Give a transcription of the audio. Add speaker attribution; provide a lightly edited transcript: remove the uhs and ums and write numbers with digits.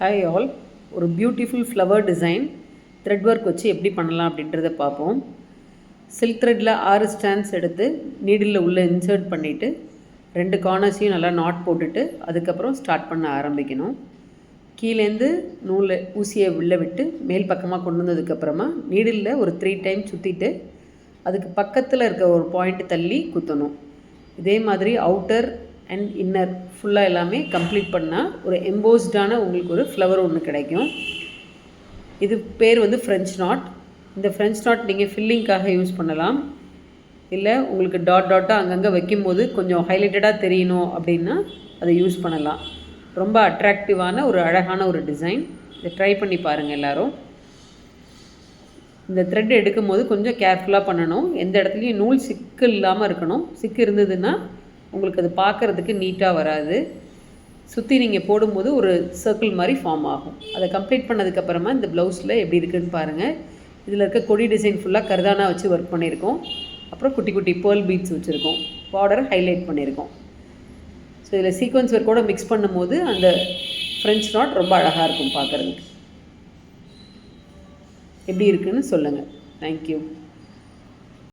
Speaker 1: Hi all, ஒரு beautiful flower design thread work வச்சு எப்படி பண்ணலாம் அப்படின்றத பார்ப்போம். சில்க் த்ரெட்டில் 6 ஸ்டாண்ட்ஸ் எடுத்து நீடில் உள்ளே இன்சர்ட் பண்ணிவிட்டு 2 கார்னர்ஸையும் நல்லா நாட் போட்டுட்டு அதுக்கப்புறம் ஸ்டார்ட் பண்ண ஆரம்பிக்கணும். கீழேருந்து ஊசியை உள்ளே விட்டு மேல் பக்கமாக கொண்டு வந்ததுக்கப்புறமா நீடில் ஒரு 3 டைம் சுற்றிட்டு அதுக்கு பக்கத்தில் இருக்க ஒரு பாயிண்ட் தள்ளி குத்தணும். இதே மாதிரி அவுட்டர் அண்ட் இன்னர் ஃபுல்லாக எல்லாமே கம்ப்ளீட் பண்ணால் ஒரு எம்போஸ்டான உங்களுக்கு ஒரு ஃப்ளவர் ஒன்று கிடைக்கும். இது பேர் ஃப்ரெஞ்ச் நாட். இந்த ஃப்ரெஞ்ச் நாட் நீங்கள் ஃபில்லிங்காக யூஸ் பண்ணலாம். இல்லை உங்களுக்கு டாட்டாக அங்கங்கே வைக்கும்போது கொஞ்சம் ஹைலைட்டடாக தெரியணும் அப்படின்னா அதை யூஸ் பண்ணலாம். ரொம்ப அட்ராக்டிவான ஒரு அழகான ஒரு டிசைன். இதை ட்ரை பண்ணி பாருங்கள் எல்லோரும். இந்த த்ரெட் எடுக்கும்போது கொஞ்சம் கேர்ஃபுல்லாக பண்ணணும். எந்த இடத்துலையும் நூல் சிக்கு இல்லாமல் இருக்கணும். சிக்கு இருந்ததுன்னா உங்களுக்கு அது பார்க்குறதுக்கு நீட்டாக வராது. சுற்றி நீங்கள் போடும்போது ஒரு சர்க்கிள் மாதிரி ஃபார்ம் ஆகும். அதை கம்ப்ளீட் பண்ணதுக்கப்புறமா இந்த ப்ளவுஸில் எப்படி இருக்குதுன்னு பாருங்கள். இதில் இருக்க கொடி டிசைன் ஃபுல்லாக கர்தானா வச்சு ஒர்க் பண்ணியிருக்கோம். அப்புறம் குட்டி குட்டி பேர்ல் பீட்ஸ் வச்சுருக்கோம். பார்டரை ஹைலைட் பண்ணியிருக்கோம். ஸோ இதில் சீக்வன்ஸ் ஒர்க்கோடு மிக்ஸ் பண்ணும்போது அந்த ஃப்ரெஞ்ச் நாட் ரொம்ப அழகாக இருக்கும் பார்க்குறதுக்கு. எப்படி இருக்குதுன்னு சொல்லுங்கள். தேங்க்யூ.